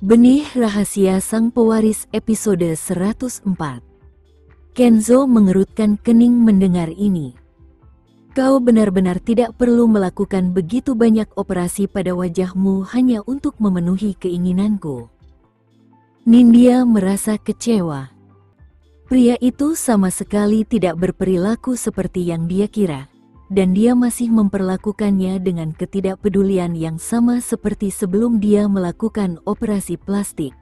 Benih Rahasia Sang Pewaris episode 104. Kenzo mengerutkan kening mendengar ini. Kau benar-benar tidak perlu melakukan begitu banyak operasi pada wajahmu hanya untuk memenuhi keinginanku. Nindya merasa kecewa. Pria itu sama sekali tidak berperilaku seperti yang dia kira, dan dia masih memperlakukannya dengan ketidakpedulian yang sama seperti sebelum dia melakukan operasi plastik.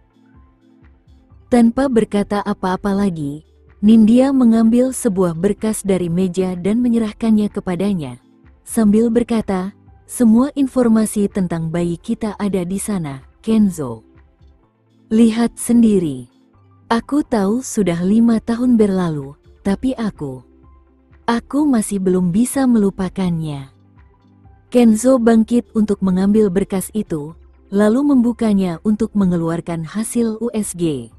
Tanpa berkata apa-apa lagi, Nindya mengambil sebuah berkas dari meja dan menyerahkannya kepadanya, sambil berkata, "Semua informasi tentang bayi kita ada di sana, Kenzo. Lihat sendiri. Aku tahu sudah 5 tahun berlalu, tapi aku masih belum bisa melupakannya." Kenzo bangkit untuk mengambil berkas itu, lalu membukanya untuk mengeluarkan hasil USG.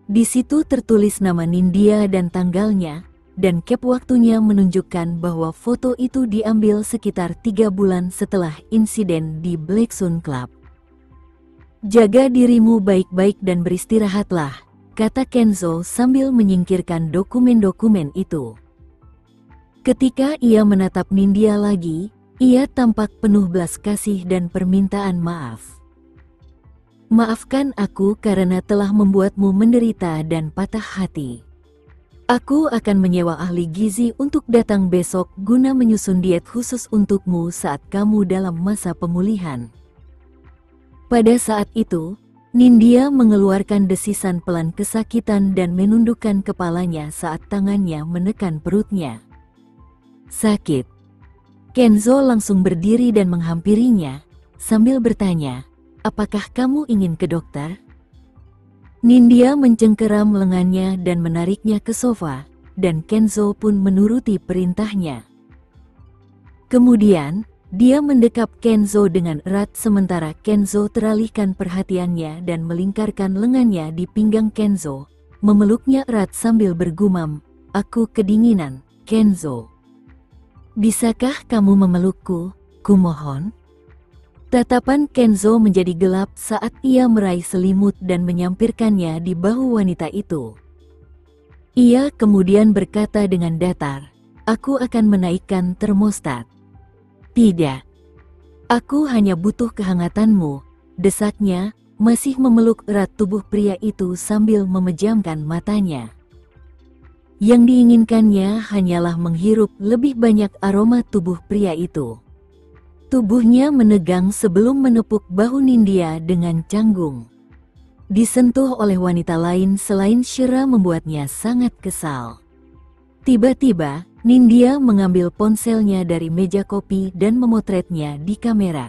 Di situ tertulis nama Nindya dan tanggalnya, dan cap waktunya menunjukkan bahwa foto itu diambil sekitar 3 bulan setelah insiden di Blacksun Club. "Jaga dirimu baik-baik dan beristirahatlah," kata Kenzo sambil menyingkirkan dokumen-dokumen itu. Ketika ia menatap Nindya lagi, ia tampak penuh belas kasih dan permintaan maaf. "Maafkan aku karena telah membuatmu menderita dan patah hati. Aku akan menyewa ahli gizi untuk datang besok guna menyusun diet khusus untukmu saat kamu dalam masa pemulihan." Pada saat itu, Nindya mengeluarkan desisan pelan kesakitan dan menundukkan kepalanya saat tangannya menekan perutnya. "Sakit?" Kenzo langsung berdiri dan menghampirinya, sambil bertanya, "Apakah kamu ingin ke dokter?" Nindya mencengkeram lengannya dan menariknya ke sofa, dan Kenzo pun menuruti perintahnya. Kemudian, dia mendekap Kenzo dengan erat sementara Kenzo teralihkan perhatiannya dan melingkarkan lengannya di pinggang Kenzo, memeluknya erat sambil bergumam, "Aku kedinginan, Kenzo. Bisakah kamu memelukku, kumohon?" Tatapan Kenzo menjadi gelap saat ia meraih selimut dan menyampirkannya di bahu wanita itu. Ia kemudian berkata dengan datar, "Aku akan menaikkan termostat." "Tidak. Aku hanya butuh kehangatanmu," desaknya, masih memeluk erat tubuh pria itu sambil memejamkan matanya. Yang diinginkannya hanyalah menghirup lebih banyak aroma tubuh pria itu. Tubuhnya menegang sebelum menepuk bahu Nindya dengan canggung. Disentuh oleh wanita lain selain Shira membuatnya sangat kesal. Tiba-tiba, Nindya mengambil ponselnya dari meja kopi dan memotretnya di kamera.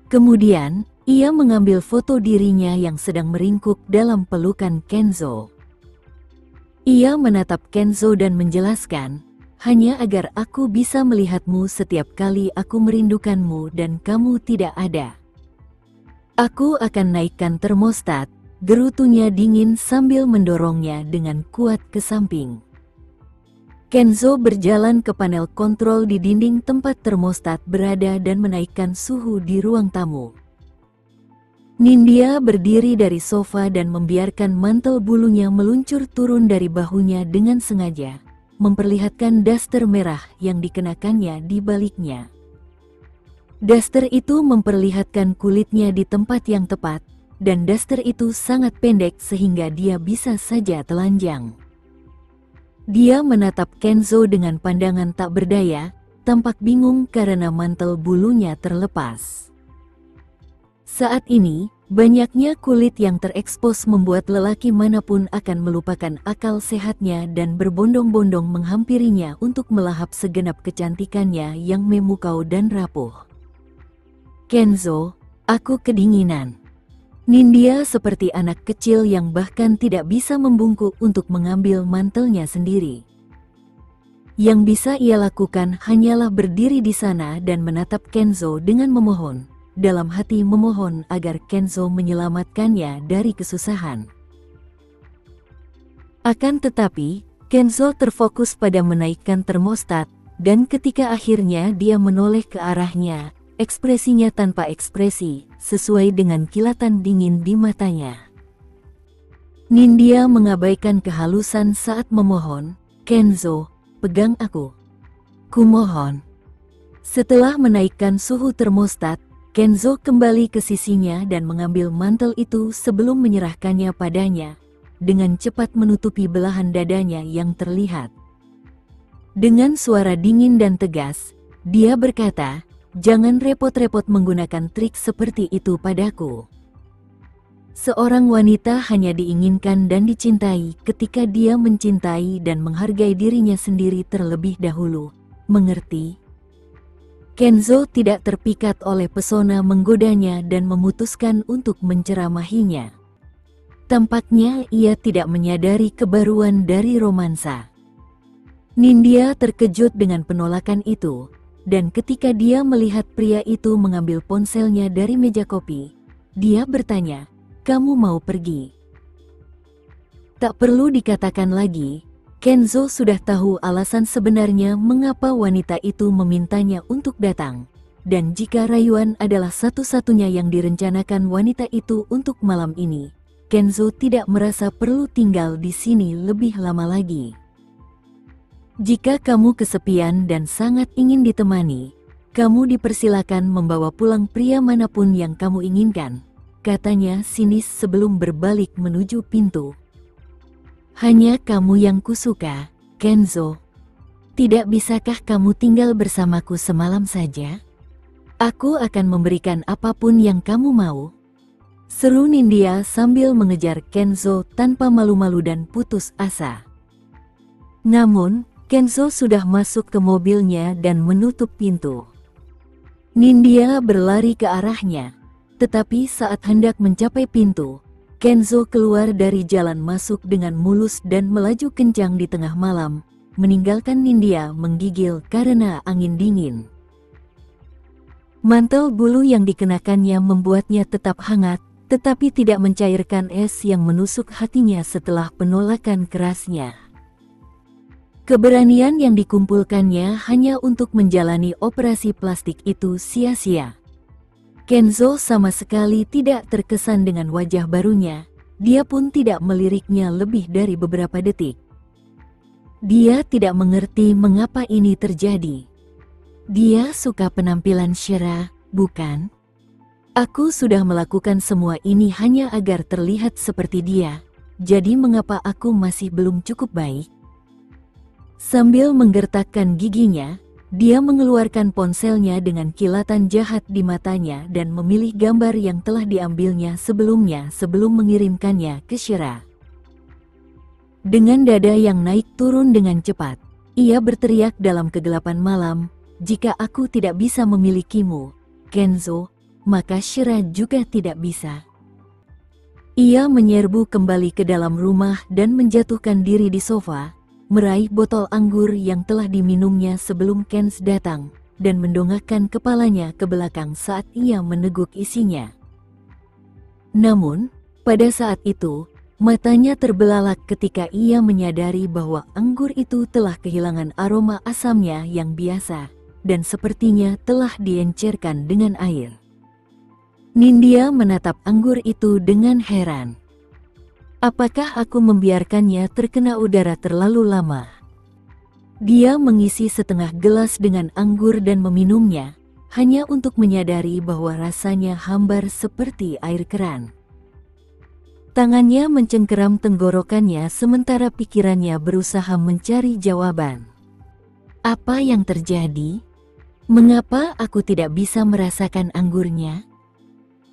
Kemudian, ia mengambil foto dirinya yang sedang meringkuk dalam pelukan Kenzo. Ia menatap Kenzo dan menjelaskan, "Hanya agar aku bisa melihatmu setiap kali aku merindukanmu dan kamu tidak ada. Aku akan naikkan termostat," gerutunya dingin sambil mendorongnya dengan kuat ke samping. Kenzo berjalan ke panel kontrol di dinding tempat termostat berada dan menaikkan suhu di ruang tamu. Nindya berdiri dari sofa dan membiarkan mantel bulunya meluncur turun dari bahunya dengan sengaja, memperlihatkan daster merah yang dikenakannya di baliknya. Daster itu memperlihatkan kulitnya di tempat yang tepat, dan daster itu sangat pendek sehingga dia bisa saja telanjang. Dia menatap Kenzo dengan pandangan tak berdaya, tampak bingung karena mantel bulunya terlepas. Saat ini, banyaknya kulit yang terekspos membuat lelaki manapun akan melupakan akal sehatnya dan berbondong-bondong menghampirinya untuk melahap segenap kecantikannya yang memukau dan rapuh. "Kenzo, aku kedinginan." Nindya seperti anak kecil yang bahkan tidak bisa membungkuk untuk mengambil mantelnya sendiri. Yang bisa ia lakukan hanyalah berdiri di sana dan menatap Kenzo dengan memohon, dalam hati memohon agar Kenzo menyelamatkannya dari kesusahan. Akan tetapi, Kenzo terfokus pada menaikkan termostat, dan ketika akhirnya dia menoleh ke arahnya, ekspresinya tanpa ekspresi, sesuai dengan kilatan dingin di matanya. Nindya mengabaikan kehalusan saat memohon, "Kenzo, pegang aku. Kumohon." Setelah menaikkan suhu termostat, Kenzo kembali ke sisinya dan mengambil mantel itu sebelum menyerahkannya padanya, dengan cepat menutupi belahan dadanya yang terlihat. Dengan suara dingin dan tegas, dia berkata, "Jangan repot-repot menggunakan trik seperti itu padaku." Seorang wanita hanya diinginkan dan dicintai ketika dia mencintai dan menghargai dirinya sendiri terlebih dahulu. Mengerti? Kenzo tidak terpikat oleh pesona menggodanya dan memutuskan untuk menceramahinya. Tampaknya ia tidak menyadari kebaruan dari romansa. Nindya terkejut dengan penolakan itu, dan ketika dia melihat pria itu mengambil ponselnya dari meja kopi, dia bertanya, "Kamu mau pergi?" Tak perlu dikatakan lagi, Kenzo sudah tahu alasan sebenarnya mengapa wanita itu memintanya untuk datang. Dan jika rayuan adalah satu-satunya yang direncanakan wanita itu untuk malam ini, Kenzo tidak merasa perlu tinggal di sini lebih lama lagi. "Jika kamu kesepian dan sangat ingin ditemani, kamu dipersilakan membawa pulang pria manapun yang kamu inginkan," katanya sinis sebelum berbalik menuju pintu. "Hanya kamu yang kusuka, Kenzo. Tidak bisakah kamu tinggal bersamaku semalam saja? Aku akan memberikan apapun yang kamu mau," seru Nindya sambil mengejar Kenzo tanpa malu-malu dan putus asa. Namun, Kenzo sudah masuk ke mobilnya dan menutup pintu. Nindya berlari ke arahnya, tetapi saat hendak mencapai pintu, Kenzo keluar dari jalan masuk dengan mulus dan melaju kencang di tengah malam, meninggalkan Nindya menggigil karena angin dingin. Mantel bulu yang dikenakannya membuatnya tetap hangat, tetapi tidak mencairkan es yang menusuk hatinya setelah penolakan kerasnya. Keberanian yang dikumpulkannya hanya untuk menjalani operasi plastik itu sia-sia. Kenzo sama sekali tidak terkesan dengan wajah barunya, dia pun tidak meliriknya lebih dari beberapa detik. Dia tidak mengerti mengapa ini terjadi. Dia suka penampilan Shira, bukan? "Aku sudah melakukan semua ini hanya agar terlihat seperti dia, jadi mengapa aku masih belum cukup baik?" Sambil menggertakkan giginya, dia mengeluarkan ponselnya dengan kilatan jahat di matanya dan memilih gambar yang telah diambilnya sebelumnya sebelum mengirimkannya ke Shira. Dengan dada yang naik turun dengan cepat, ia berteriak dalam kegelapan malam, "Jika aku tidak bisa memilikimu, Kenzo, maka Shira juga tidak bisa." Ia menyerbu kembali ke dalam rumah dan menjatuhkan diri di sofa, meraih botol anggur yang telah diminumnya sebelum Kenz datang, dan mendongakkan kepalanya ke belakang saat ia meneguk isinya. Namun, pada saat itu, matanya terbelalak ketika ia menyadari bahwa anggur itu telah kehilangan aroma asamnya yang biasa, dan sepertinya telah diencerkan dengan air. Nindya menatap anggur itu dengan heran. "Apakah aku membiarkannya terkena udara terlalu lama?" Dia mengisi setengah gelas dengan anggur dan meminumnya, hanya untuk menyadari bahwa rasanya hambar seperti air keran. Tangannya mencengkeram tenggorokannya sementara pikirannya berusaha mencari jawaban. Apa yang terjadi? Mengapa aku tidak bisa merasakan anggurnya?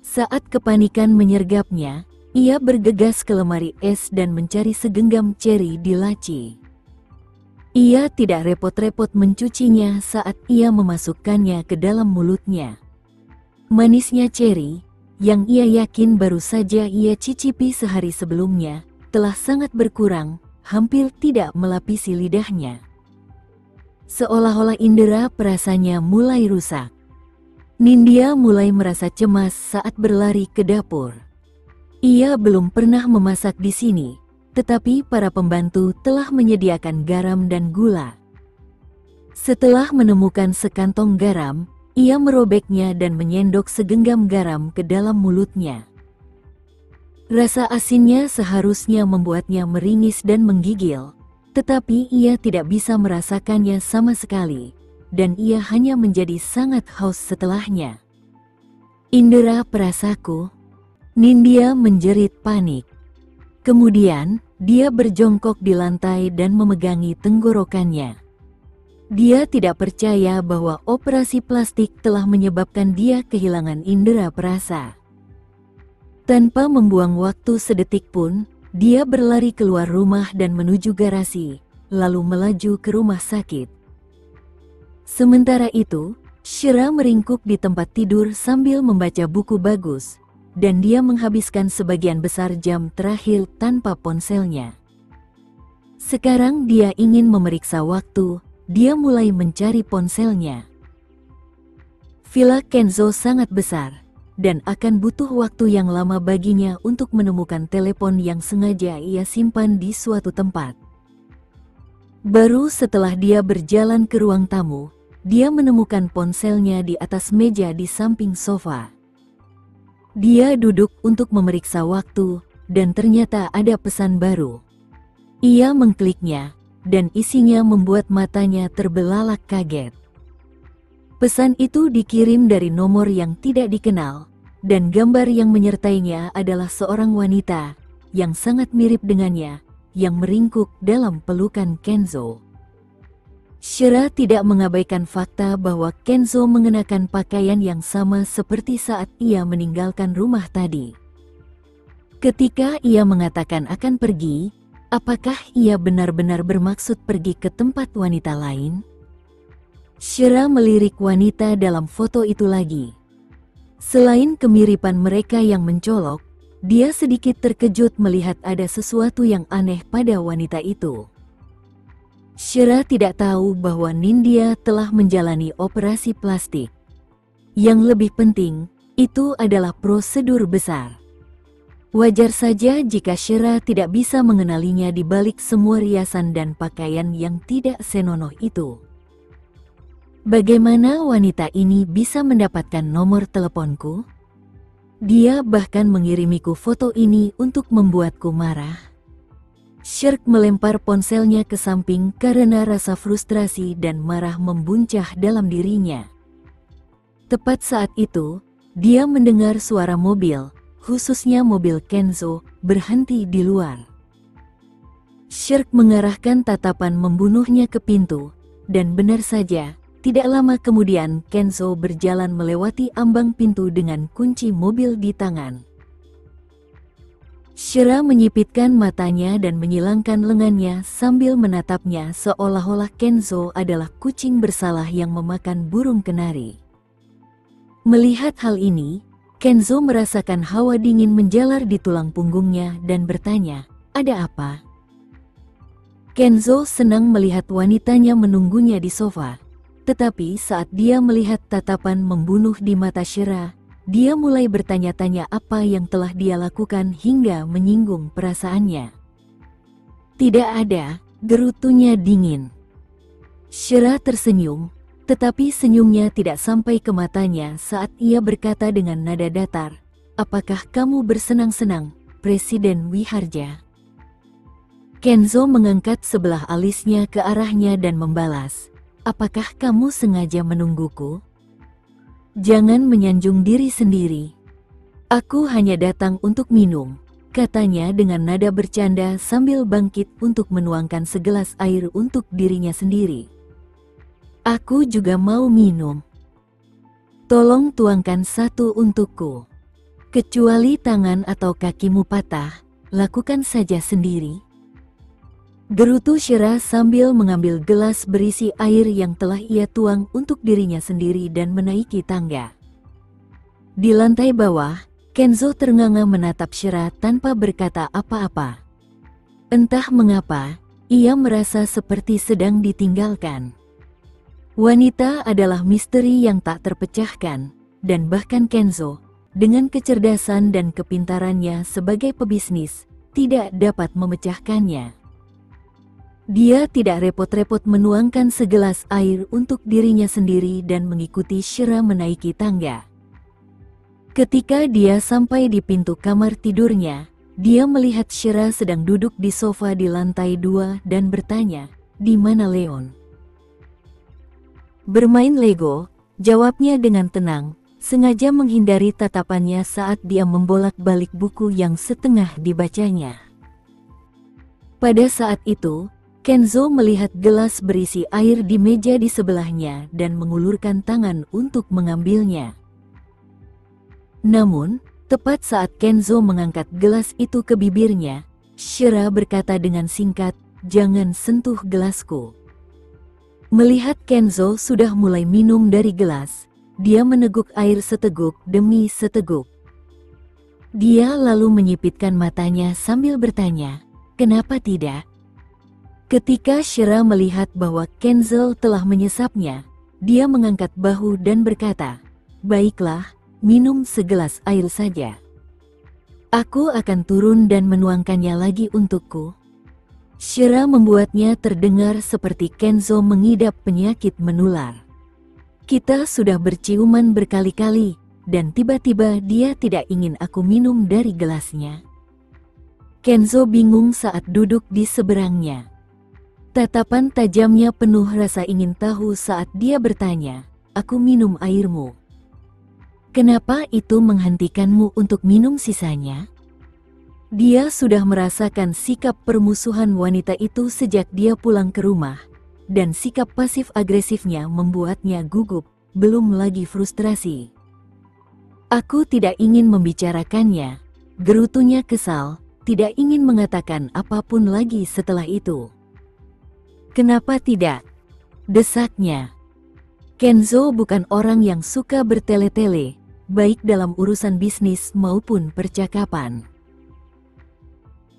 Saat kepanikan menyergapnya, ia bergegas ke lemari es dan mencari segenggam ceri di laci. Ia tidak repot-repot mencucinya saat ia memasukkannya ke dalam mulutnya. Manisnya ceri, yang ia yakin baru saja ia cicipi sehari sebelumnya, telah sangat berkurang, hampir tidak melapisi lidahnya. Seolah-olah indera perasanya mulai rusak. Nindya mulai merasa cemas saat berlari ke dapur. Ia belum pernah memasak di sini, tetapi para pembantu telah menyediakan garam dan gula. Setelah menemukan sekantong garam, Ia merobeknya dan menyendok segenggam garam ke dalam mulutnya. Rasa asinnya seharusnya membuatnya meringis dan menggigil, tetapi ia tidak bisa merasakannya sama sekali, dan ia hanya menjadi sangat haus setelahnya. Indera perasaku, Nindya menjerit panik. Kemudian, dia berjongkok di lantai dan memegangi tenggorokannya. Dia tidak percaya bahwa operasi plastik telah menyebabkan dia kehilangan indera perasa. Tanpa membuang waktu sedetik pun, dia berlari keluar rumah dan menuju garasi, lalu melaju ke rumah sakit. Sementara itu, Shira meringkuk di tempat tidur sambil membaca buku bagus, dan dia menghabiskan sebagian besar jam terakhir tanpa ponselnya. Sekarang dia ingin memeriksa waktu, dia mulai mencari ponselnya. Villa Kenzo sangat besar, dan akan butuh waktu yang lama baginya untuk menemukan telepon yang sengaja ia simpan di suatu tempat. Baru setelah dia berjalan ke ruang tamu, dia menemukan ponselnya di atas meja di samping sofa. Dia duduk untuk memeriksa waktu, dan ternyata ada pesan baru. Ia mengkliknya, dan isinya membuat matanya terbelalak kaget. Pesan itu dikirim dari nomor yang tidak dikenal, dan gambar yang menyertainya adalah seorang wanita yang sangat mirip dengannya, yang meringkuk dalam pelukan Kenzo. Shira tidak mengabaikan fakta bahwa Kenzo mengenakan pakaian yang sama seperti saat ia meninggalkan rumah tadi. Ketika ia mengatakan akan pergi, apakah ia benar-benar bermaksud pergi ke tempat wanita lain? Shira melirik wanita dalam foto itu lagi. Selain kemiripan mereka yang mencolok, dia sedikit terkejut melihat ada sesuatu yang aneh pada wanita itu. Shira tidak tahu bahwa Nindya telah menjalani operasi plastik. Yang lebih penting, itu adalah prosedur besar. Wajar saja jika Shira tidak bisa mengenalinya di balik semua riasan dan pakaian yang tidak senonoh itu. Bagaimana wanita ini bisa mendapatkan nomor teleponku? Dia bahkan mengirimiku foto ini untuk membuatku marah. Shirk melempar ponselnya ke samping karena rasa frustrasi dan marah membuncah dalam dirinya. Tepat saat itu, dia mendengar suara mobil, khususnya mobil Kenzo, berhenti di luar. Shirk mengarahkan tatapan membunuhnya ke pintu, dan benar saja, tidak lama kemudian Kenzo berjalan melewati ambang pintu dengan kunci mobil di tangan. Shira menyipitkan matanya dan menyilangkan lengannya sambil menatapnya seolah-olah Kenzo adalah kucing bersalah yang memakan burung kenari. Melihat hal ini, Kenzo merasakan hawa dingin menjalar di tulang punggungnya dan bertanya, "Ada apa?" Kenzo senang melihat wanitanya menunggunya di sofa. Tetapi saat dia melihat tatapan membunuh di mata Shira, dia mulai bertanya-tanya apa yang telah dia lakukan hingga menyinggung perasaannya. "Tidak ada," gerutunya dingin. Shira tersenyum, tetapi senyumnya tidak sampai ke matanya saat ia berkata dengan nada datar, "Apakah kamu bersenang-senang, Presiden Wiharja?" Kenzo mengangkat sebelah alisnya ke arahnya dan membalas, "Apakah kamu sengaja menungguku? Jangan menyanjung diri sendiri. Aku hanya datang untuk minum," katanya dengan nada bercanda sambil bangkit untuk menuangkan segelas air untuk dirinya sendiri. "Aku juga mau minum. Tolong tuangkan satu untukku. Kecuali tangan atau kakimu patah, lakukan saja sendiri." Gerutu Shira sambil mengambil gelas berisi air yang telah ia tuang untuk dirinya sendiri dan menaiki tangga. Di lantai bawah, Kenzo ternganga menatap Shira tanpa berkata apa-apa. Entah mengapa, ia merasa seperti sedang ditinggalkan. Wanita adalah misteri yang tak terpecahkan, dan bahkan Kenzo, dengan kecerdasan dan kepintarannya sebagai pebisnis, tidak dapat memecahkannya. Dia tidak repot-repot menuangkan segelas air untuk dirinya sendiri dan mengikuti Shira menaiki tangga. Ketika dia sampai di pintu kamar tidurnya, dia melihat Shira sedang duduk di sofa di lantai 2 dan bertanya, "Di mana Leon?" "Bermain Lego," jawabnya dengan tenang, sengaja menghindari tatapannya saat dia membolak-balik buku yang setengah dibacanya. Pada saat itu, Kenzo melihat gelas berisi air di meja di sebelahnya dan mengulurkan tangan untuk mengambilnya. Namun, tepat saat Kenzo mengangkat gelas itu ke bibirnya, Shira berkata dengan singkat, "Jangan sentuh gelasku." Melihat Kenzo sudah mulai minum dari gelas, dia meneguk air seteguk demi seteguk. Dia lalu menyipitkan matanya sambil bertanya, "Kenapa tidak?" Ketika Shira melihat bahwa Kenzo telah menyesapnya, dia mengangkat bahu dan berkata, "Baiklah, minum segelas air saja. Aku akan turun dan menuangkannya lagi untukku." Shira membuatnya terdengar seperti Kenzo mengidap penyakit menular. "Kita sudah berciuman berkali-kali, dan tiba-tiba dia tidak ingin aku minum dari gelasnya." Kenzo bingung saat duduk di seberangnya. Tatapan tajamnya penuh rasa ingin tahu saat dia bertanya, "Aku minum airmu. Kenapa itu menghentikanmu untuk minum sisanya?" Dia sudah merasakan sikap permusuhan wanita itu sejak dia pulang ke rumah, dan sikap pasif-agresifnya membuatnya gugup, belum lagi frustrasi. "Aku tidak ingin membicarakannya," gerutunya kesal, tidak ingin mengatakan apapun lagi setelah itu. "Kenapa tidak?" desaknya. Kenzo bukan orang yang suka bertele-tele, baik dalam urusan bisnis maupun percakapan.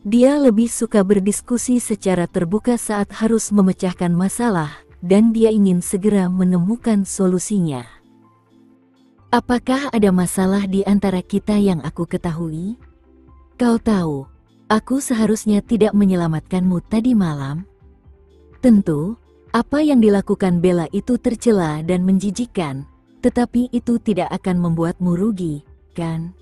Dia lebih suka berdiskusi secara terbuka saat harus memecahkan masalah, dan dia ingin segera menemukan solusinya. "Apakah ada masalah di antara kita yang aku ketahui? Kau tahu, aku seharusnya tidak menyelamatkanmu tadi malam." Tentu, apa yang dilakukan Bella itu tercela dan menjijikkan, tetapi itu tidak akan membuatmu rugi, kan?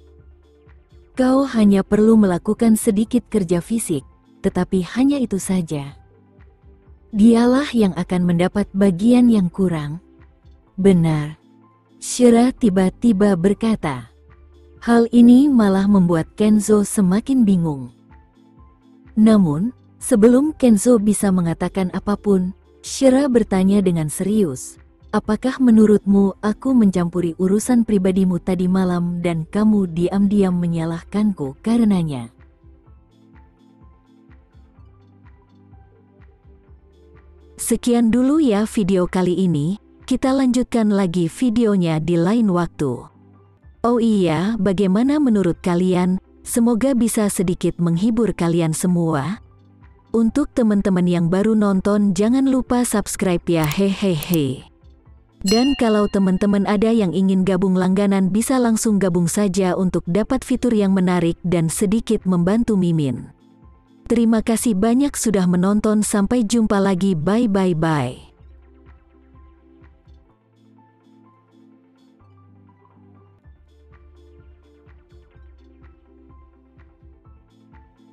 Kau hanya perlu melakukan sedikit kerja fisik, tetapi hanya itu saja. Dialah yang akan mendapat bagian yang kurang. "Benar," Shira tiba-tiba berkata. Hal ini malah membuat Kenzo semakin bingung. Namun, sebelum Kenzo bisa mengatakan apapun, Shira bertanya dengan serius, "Apakah menurutmu aku mencampuri urusan pribadimu tadi malam dan kamu diam-diam menyalahkanku karenanya?" Sekian dulu ya video kali ini, kita lanjutkan lagi videonya di lain waktu. Oh iya, bagaimana menurut kalian? Semoga bisa sedikit menghibur kalian semua. Untuk teman-teman yang baru nonton, jangan lupa subscribe ya, hehehe. Dan kalau teman-teman ada yang ingin gabung langganan, bisa langsung gabung saja untuk dapat fitur yang menarik dan sedikit membantu Mimin. Terima kasih banyak sudah menonton, sampai jumpa lagi, bye.